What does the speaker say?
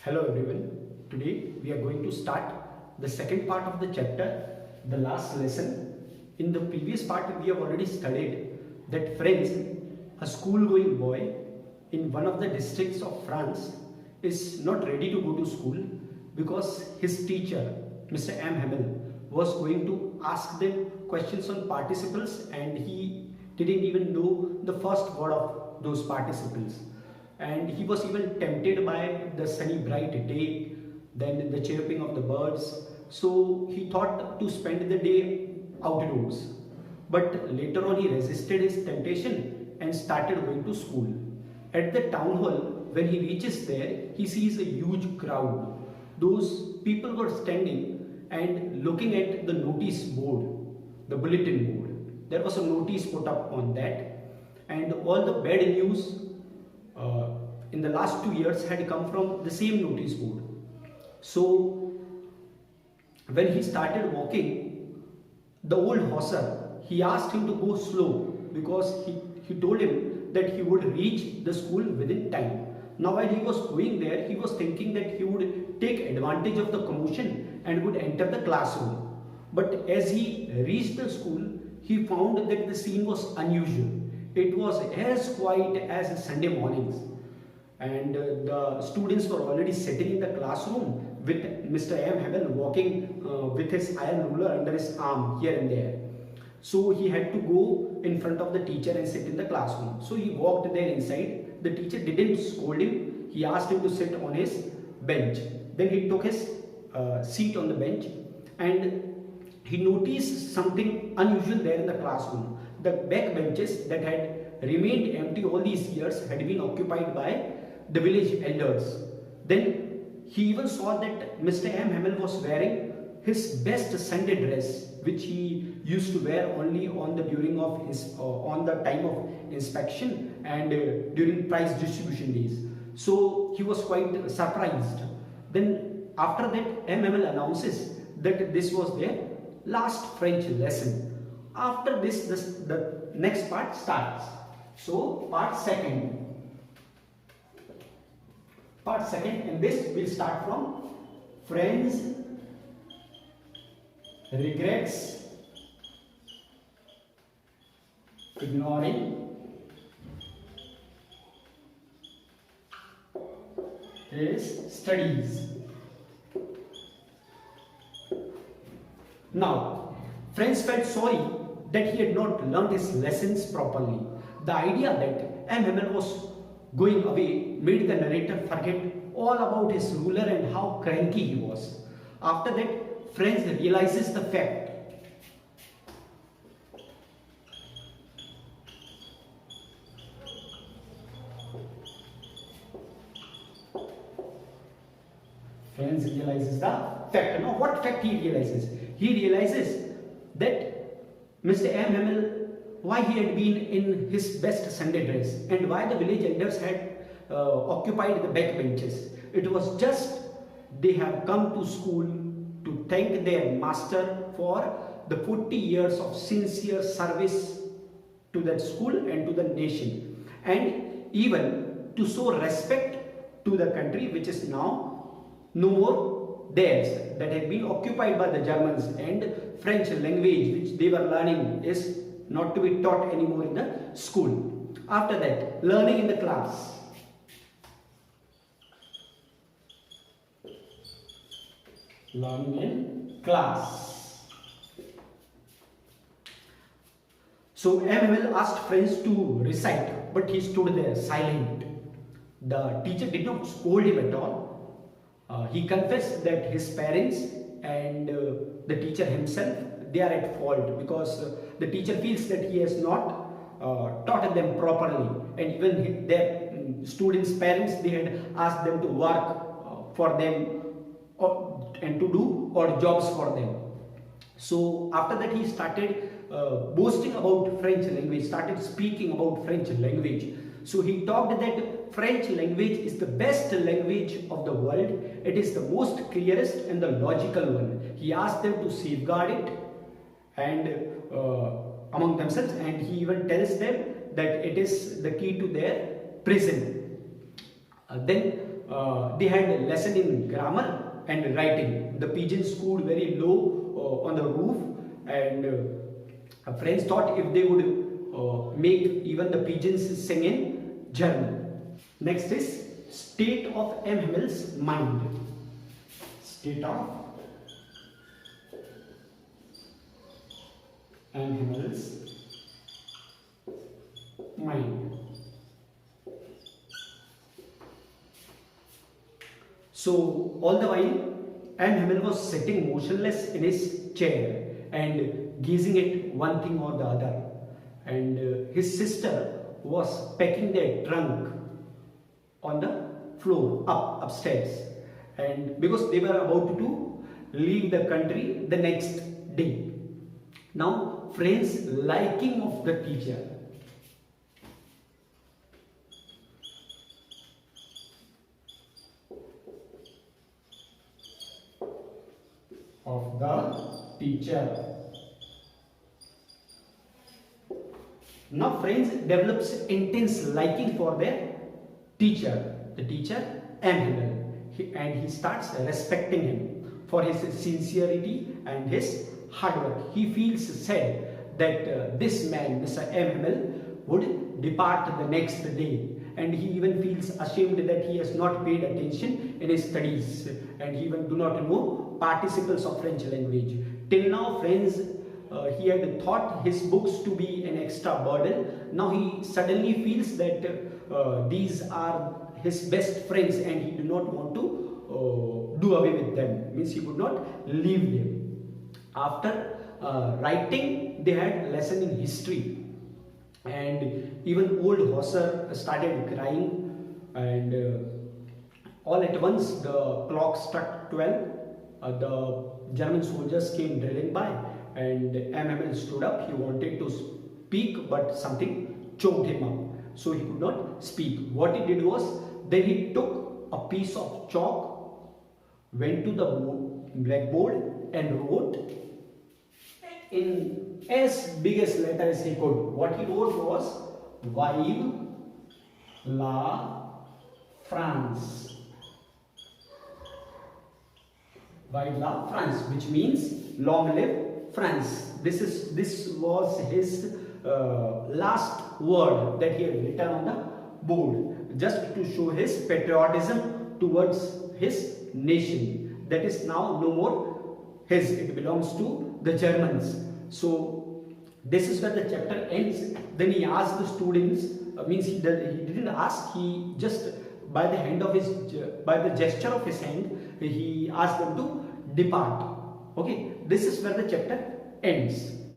Hello everyone. Today we are going to start the second part of the chapter, the last lesson. In the previous part we have already studied that Franz, a school-going boy in one of the districts of France, is not ready to go to school because his teacher, Mr. M. Hamel, was going to ask them questions on participles and he didn't even know the first word of those participles. And he was even tempted by the sunny bright day, then the chirping of the birds. So he thought to spend the day outdoors. But later on he resisted his temptation and started going to school. At the town hall, when he reaches there, he sees a huge crowd. Those people were standing and looking at the notice board, the bulletin board. There was a notice put up on that, and all the bad news in the last 2 years had come from the same notice board. So when he started walking, the old hosser, he asked him to go slow because he told him that he would reach the school within time. Now while he was going there, he was thinking that he would take advantage of the commotion and would enter the classroom. But as he reached the school, he found that the scene was unusual. It was as quiet as Sunday mornings, and the students were already sitting in the classroom with Mr. M. Hamel walking with his iron ruler under his arm here and there. So he had to go in front of the teacher and sit in the classroom. So he walked there inside. The teacher didn't scold him. He asked him to sit on his bench. Then he took his seat on the bench and he noticed something unusual there in the classroom. The back benches that had remained empty all these years had been occupied by the village elders. Then he even saw that Mr. M. Hamel was wearing his best Sunday dress, which he used to wear only on the time of inspection and during prize distribution days. So he was quite surprised. Then after that, M. Hamel announces that this was their last French lesson. After this, the next part starts. So part second. Part second, and this will start from Franz regrets ignoring his studies. Now, Franz felt sorry that he had not learnt his lessons properly. The idea that M. Hamel was going away made the narrator forget all about his ruler and how cranky he was. After that, Franz realizes the fact. Franz realizes the fact. Now, what fact he realizes? He realizes that Mr. M. Hamel, why he had been in his best Sunday dress and why the village elders had occupied the back benches. It was just they have come to school to thank their master for the 40 years of sincere service to that school and to the nation, and even to show respect to the country which is now no more theirs, that had been occupied by the Germans, and French language which they were learning is not to be taught anymore in the school. After that, learning in the class. Learning in class. So M. Hamel asked Franz to recite, but he stood there silent. The teacher did not scold him at all. He confessed that his parents and the teacher himself, they are at fault because the teacher feels that he has not taught them properly, and even their students' parents, they had asked them to work for them and to do odd jobs for them. So after that he started boasting about French language, started speaking about French language. So he talked that French language is the best language of the world. It is the most clearest and the logical one. He asked them to safeguard it and among themselves, and he even tells them that it is the key to their prison. Then they had a lesson in grammar and writing. The pigeons cooed very low on the roof, and friends thought if they would make even the pigeons sing in German. Next is state of M. Himmel's mind. State of M. Himmel's mind. So all the while M. Himmel was sitting motionless in his chair and gazing at one thing or the other, and his sister was packing their trunk on the floor upstairs, and because they were about to leave the country the next day. Now friends, liking of the teacher. Of the teacher. Now friends develops intense liking for their teacher, the teacher M. Himmel, and he starts respecting him for his sincerity and his hard work. He feels sad that this man, Mr. M. Himmel, would depart the next day, and he even feels ashamed that he has not paid attention in his studies, and he even do not know participles of French language. Till now, friends, he had thought his books to be an extra burden. Now he suddenly feels that these are his best friends and he do not want to do away with them. Means he would not leave them. After writing, they had lesson in history, and even old Hauser started crying, and all at once the clock struck 12. The German soldiers came drilling by, and M. Himmel stood up. He wanted to speak, but something choked him up, so he could not speak. What he did was, then he took a piece of chalk, went to the blackboard and wrote in as big as letter as he could. What he wrote was Vive la France. Vive la France, which means long live France. This was his last word that he had written on the board, just to show his patriotism towards his nation. That is now no more his, it belongs to the Germans. So this is where the chapter ends. Then he asked the students, means he didn't ask, he just by the gesture of his hand, he asked them to depart. Okay, this is where the chapter ends.